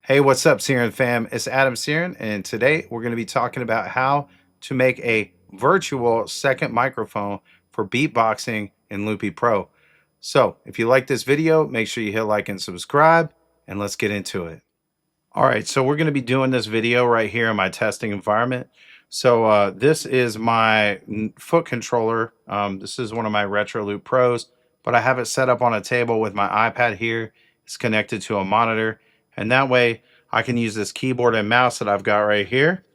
Hey, what's up, Siren fam? It's Adam Siren, and today we're going to be talking about how to make a virtual second microphone for beatboxing in Loopy Pro. So, if you like this video, make sure you hit like and subscribe, and let's get into it. All right, so we're going to be doing this video right here in my testing environment. So, this is my foot controller. This is one of my Retro Loop Pros, but I have it set up on a table with my iPad here. It's connected to a monitor, and that way I can use this keyboard and mouse that I've got right here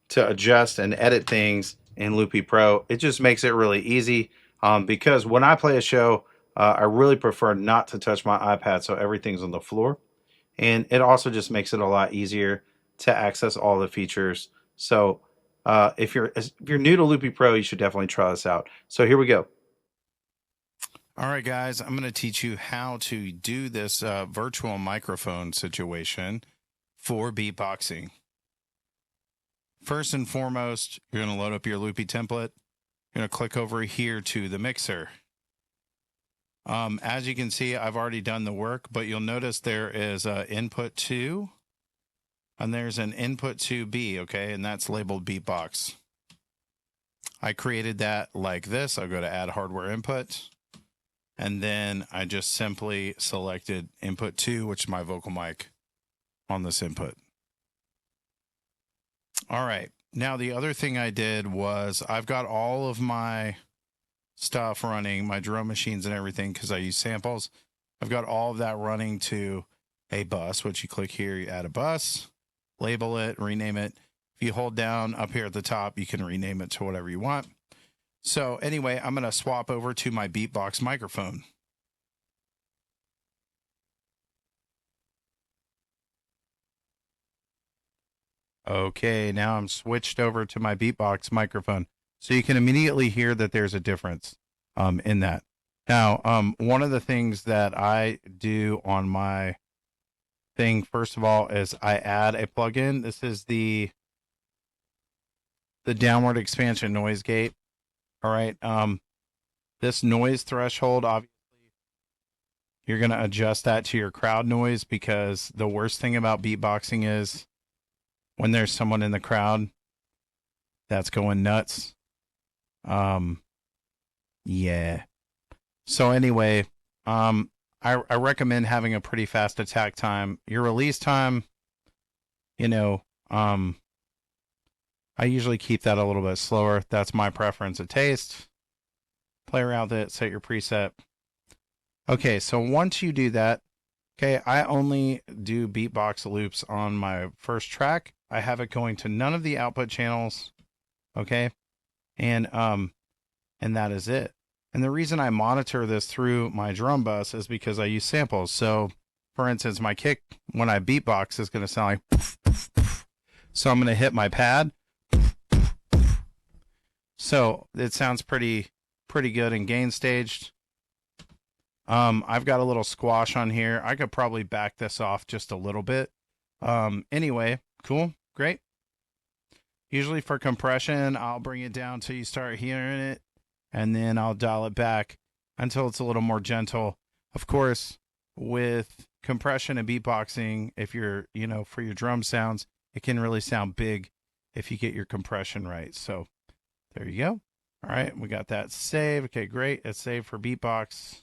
to adjust and edit things in Loopy Pro. It just makes it really easy because when I play a show, I really prefer not to touch my iPad, so everything's on the floor. And it also just makes it a lot easier to access all the features. So if you're new to Loopy Pro, you should definitely try this out. So here we go. All right, guys, I'm going to teach you how to do this virtual microphone situation for beatboxing. First and foremost, you're going to load up your Loopy template. You're going to click over here to the mixer. As you can see, I've already done the work, but you'll notice there is input 2 and there's an input 2B, okay, and that's labeled beatbox. I created that like this. I'll go to add hardware input, and then I just simply selected input 2, which is my vocal mic on this input. All right, now the other thing I did was I've got all of my stuff running, my drum machines and everything, because I use samples. I've got all of that running to a bus, which you click here, you add a bus, label it, rename it. If you hold down up here at the top, you can rename it to whatever you want. So anyway, I'm going to swap over to my beatbox microphone. Okay, now I'm switched over to my beatbox microphone. So you can immediately hear that there's a difference in that. Now, one of the things that I do on my thing, first of all, is I add a plugin. This is the downward expansion noise gate. All right. This noise threshold, obviously, you're going to adjust that to your crowd noise, because the worst thing about beatboxing is when there's someone in the crowd that's going nuts. Yeah. So anyway, I recommend having a pretty fast attack time. Your release time, I usually keep that a little bit slower. That's my preference of taste. Play around with it, set your preset. Okay, so once you do that, okay, I only do beatbox loops on my first track. I have it going to none of the output channels, okay? And that is it. And the reason I monitor this through my drum bus is because I use samples. So, for instance, my kick, when I beatbox, is going to sound like poof, poof, poof. So I'm going to hit my pad. So it sounds pretty good and gain staged. I've got a little squash on here. I could probably back this off just a little bit. Anyway, cool, great. Usually for compression, I'll bring it down till you start hearing it, and then I'll dial it back until it's a little more gentle. Of course, with compression and beatboxing, if you're, for your drum sounds, it can really sound big if you get your compression right. So there you go. All right, we got that saved. Okay, great. It's saved for beatbox.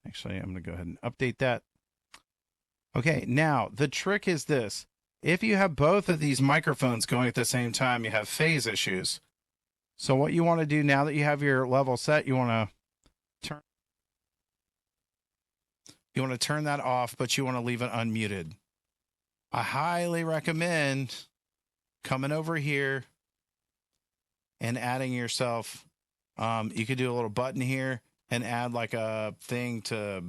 Actually, I'm going to go ahead and update that. Okay, now the trick is this. If you have both of these microphones going at the same time, you have phase issues. So what you want to do now that you have your level set, you want to turn that off, but you want to leave it unmuted. I highly recommend coming over here and adding yourself. You could do a little button here and add like a thing to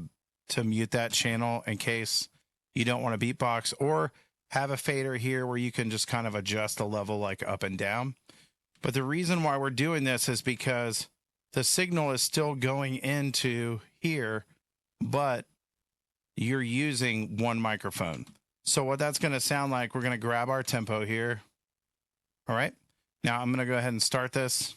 mute that channel in case you don't want to beatbox, or have a fader here where you can just kind of adjust the level like up and down. But the reason why we're doing this is because the signal is still going into here, but you're using one microphone. So what that's going to sound like, we're going to grab our tempo here. All right. Now I'm going to go ahead and start this.